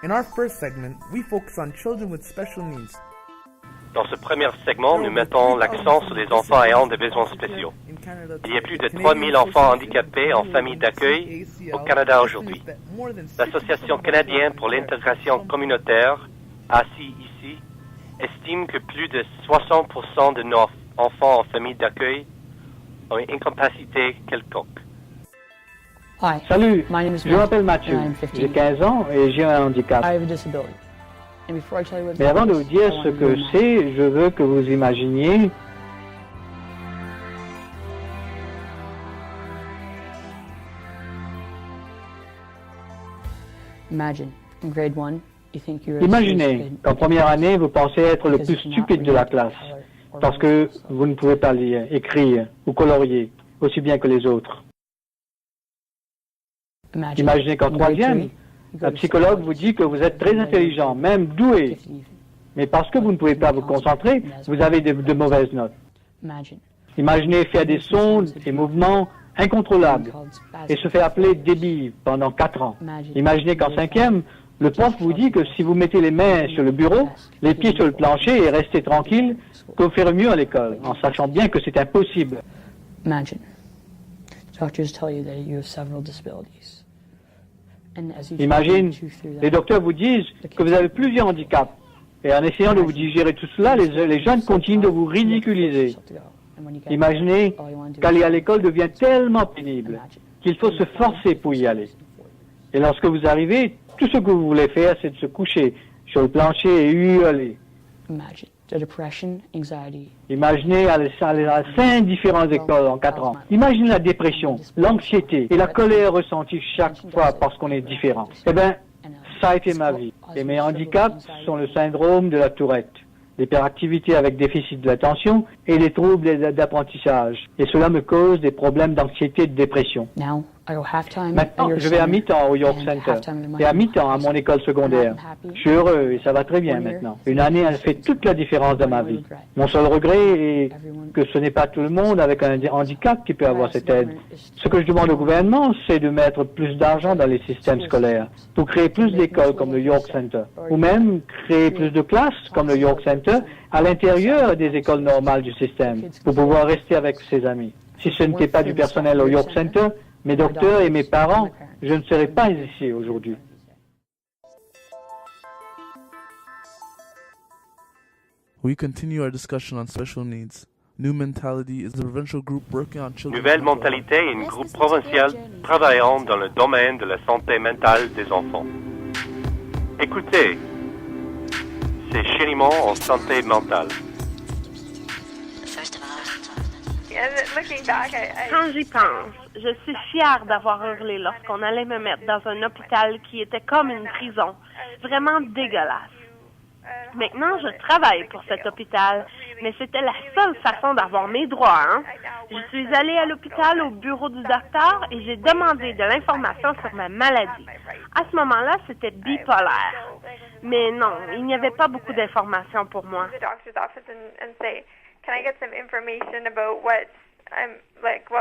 In our first segment, we focus on children with special needs. Dans ce premier segment, nous mettons l'accent sur les enfants ayant des besoins spéciaux. Il y a plus de 3000 enfants handicapés en famille d'accueil au Canada aujourd'hui. L'Association canadienne pour l'intégration communautaire, ACI ici, estime que plus de 60% de nos enfants en famille d'accueil ont une incapacité quelconque. Salut, je m'appelle Mathieu, j'ai 15 ans et j'ai un handicap. Mais avant de vous dire ce que c'est, je veux que vous imaginiez Imaginez qu'en première année, vous pensez être le plus stupide de la classe parce que vous ne pouvez pas lire, écrire ou colorier aussi bien que les autres. Imaginez qu'en troisième, un psychologue vous dit que vous êtes très intelligent, même doué, mais parce que vous ne pouvez pas vous concentrer, vous avez de mauvaises notes. Imaginez faire des sons et mouvements incontrôlables et se faire appeler débile pendant 4 ans. Imaginez qu'en cinquième, le prof vous dit que si vous mettez les mains sur le bureau, les pieds sur le plancher et restez tranquille, que vous ferez mieux à l'école, en sachant bien que c'est impossible. Imagine, les docteurs vous disent que vous avez plusieurs handicaps. Et en essayant de vous digérer tout cela, les jeunes continuent de vous ridiculiser. Imaginez qu'aller à l'école devient tellement pénible qu'il faut se forcer pour y aller. Et lorsque vous arrivez, tout ce que vous voulez faire, c'est de se coucher sur le plancher et hurler. Imaginez aller à 5 différentes écoles en 4 ans. Imaginez la dépression, l'anxiété et la colère ressentie chaque fois parce qu'on est différent. Eh bien, ça a été ma vie. Et mes handicaps sont le syndrome de la Tourette, l'hyperactivité avec déficit de l'attention et les troubles d'apprentissage. Et cela me cause des problèmes d'anxiété et de dépression. Maintenant, je vais à mi-temps au York Center et à mi-temps à mon école secondaire. Je suis heureux et ça va très bien maintenant. Une année a fait toute la différence dans ma vie. Mon seul regret est que ce n'est pas tout le monde avec un handicap qui peut avoir cette aide. Ce que je demande au gouvernement, c'est de mettre plus d'argent dans les systèmes scolaires pour créer plus d'écoles comme le York Center ou même créer plus de classes comme le York Center à l'intérieur des écoles normales du système pour pouvoir rester avec ses amis. Si ce n'était pas du personnel au York Center, mes docteurs et mes parents, je ne serais pas ici aujourd'hui. We continue our discussion on special needs. New Mentality is a provincial group working on children. Nouvelle Mentalité est un groupe provincial travaillant dans le domaine de la santé mentale des enfants. Écoutez, c'est Chériment en santé mentale. Quand j'y pense, je suis fière d'avoir hurlé lorsqu'on allait me mettre dans un hôpital qui était comme une prison. Vraiment dégueulasse. Maintenant, je travaille pour cet hôpital, mais c'était la seule façon d'avoir mes droits, hein. Je suis allée à l'hôpital au bureau du docteur et j'ai demandé de l'information sur ma maladie. À ce moment-là, c'était bipolaire. Mais non, il n'y avait pas beaucoup d'informations pour moi. Can I get some information about what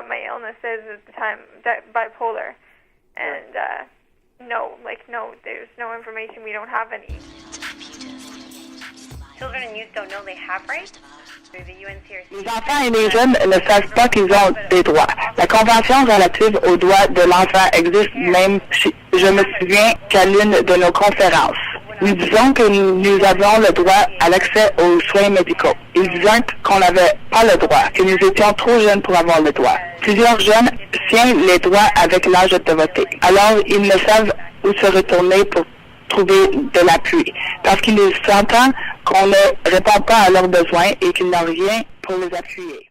my illness is at the time, bipolar? And no, there's no information. We don't have any. Children and youth don't know they have rights. Les enfants et les jeunes ne savent pas qu'ils ont des droits. La Convention relative aux droits de l'enfant existe même si je me souviens qu'à l'une de nos conférences. Nous disons que nous avons le droit à l'accès aux soins médicaux. Ils disaient qu'on n'avait pas le droit, que nous étions trop jeunes pour avoir le droit. Plusieurs jeunes tiennent les droits avec l'âge de voter. Alors, ils ne savent où se retourner pour trouver de l'appui, parce qu'ils sentent qu'on ne répond pas à leurs besoins et qu'ils n'ont rien pour les appuyer.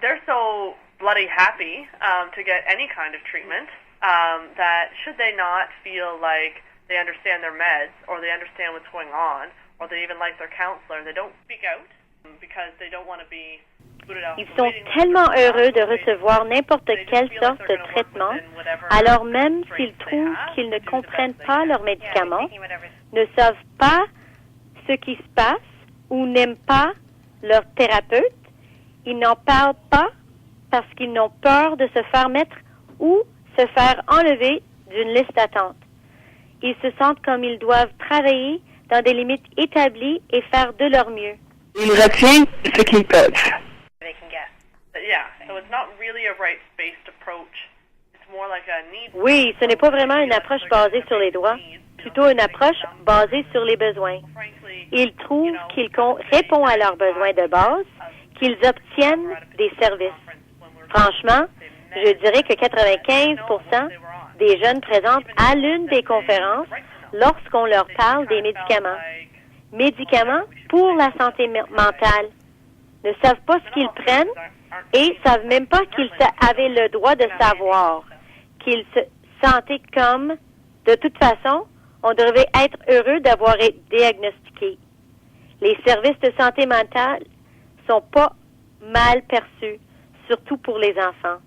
They're so bloody happy to get any kind of treatment that should they not feel like they understand their meds or they understand what's going on or they even like their counselor, they don't speak out because they don't want to be booted out. Ils sont tellement heureux de recevoir n'importe quelle sorte de traitement, alors même s'ils trouvent qu'ils ne comprennent pas leurs médicaments, ne savent pas ce qui se passe ou n'aiment pas leur thérapeute, ils n'en parlent pas parce qu'ils n'ont peur de se faire mettre ou se faire enlever d'une liste d'attente. ils se sentent comme ils doivent travailler dans des limites établies et faire de leur mieux. Ils retiennent ce qu'ils peuvent. Oui, ce n'est pas vraiment une approche basée sur les droits, plutôt une approche basée sur les besoins. Ils trouvent qu'ils répondent à leurs besoins de base, qu'ils obtiennent des services. Franchement, je dirais que 95% des jeunes présentes à l'une des conférences lorsqu'on leur parle des médicaments. Médicaments pour la santé mentale. Ne savent pas ce qu'ils prennent et savent même pas qu'ils avaient le droit de savoir. Qu'ils se sentaient comme, de toute façon, on devrait être heureux d'avoir été diagnostiqués. Les services de santé mentale sont pas mal perçus, surtout pour les enfants.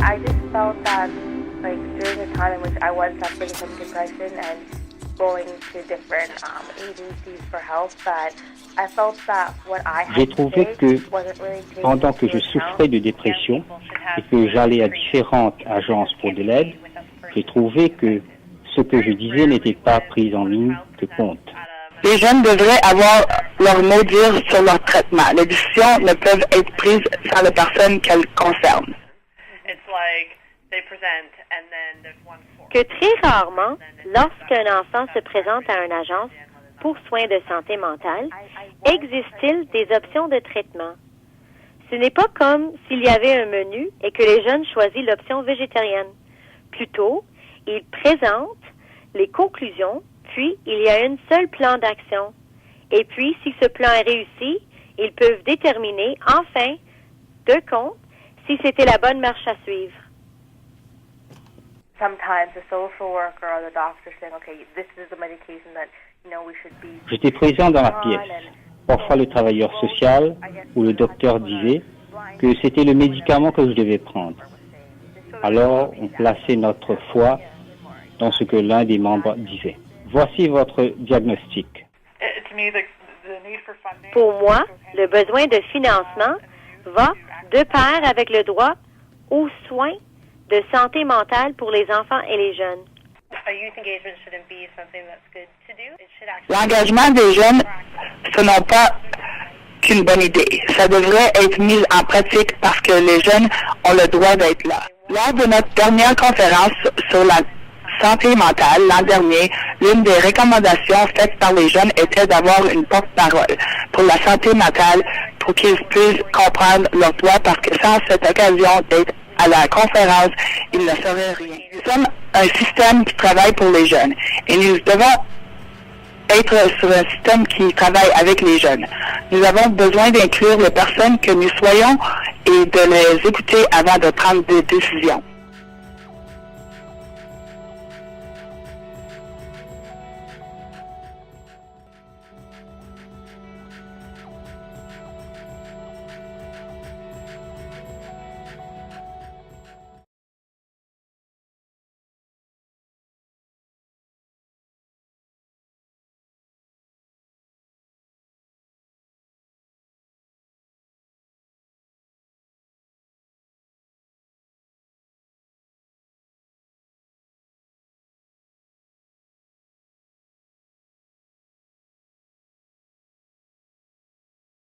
I just felt that, like, during the time in which I was suffering from depression and going to different agencies for help, that I felt that what I had J'ai trouvé que pendant que je souffrais de dépression et que j'allais à différentes agences pour de l'aide, j'ai trouvé que ce que je disais n'était pas pris en ligne de compte. Les jeunes devraient avoir leur mot à dire sur leur traitement. Les décisions ne peuvent être prises sans la personne qu'elles concernent. Que très rarement, lorsqu'un enfant se présente à une agence pour soins de santé mentale, existe-t-il des options de traitement? Ce n'est pas comme s'il y avait un menu et que les jeunes choisissent l'option végétarienne. Plutôt, ils présentent les conclusions, puis il y a un seul plan d'action. Et puis, si ce plan est réussi, ils peuvent déterminer, en fin de compte, si c'était la bonne marche à suivre. Sometimes the social worker or the doctor saying, okay, this is the medication that, you know, we should be... J'étais présent dans la pièce. Parfois, le travailleur social ou le docteur disait que c'était le médicament que je devais prendre. Alors, on plaçait notre foi dans ce que l'un des membres disait. Voici votre diagnostic. Pour moi, le besoin de financement va de pair avec le droit aux soins de santé mentale pour les enfants et les jeunes. L'engagement des jeunes, ce n'est pas qu'une bonne idée. Ça devrait être mis en pratique parce que les jeunes ont le droit d'être là. Lors de notre dernière conférence sur la santé mentale l'an dernier, l'une des recommandations faites par les jeunes était d'avoir une porte-parole pour la santé mentale pour qu'ils puissent comprendre leurs droits parce que sans cette occasion d'être à la conférence, ils ne sauraient rien. Nous sommes un système qui travaille pour les jeunes et nous devons être sur un système qui travaille avec les jeunes. Nous avons besoin d'inclure les personnes que nous soyons et de les écouter avant de prendre des décisions.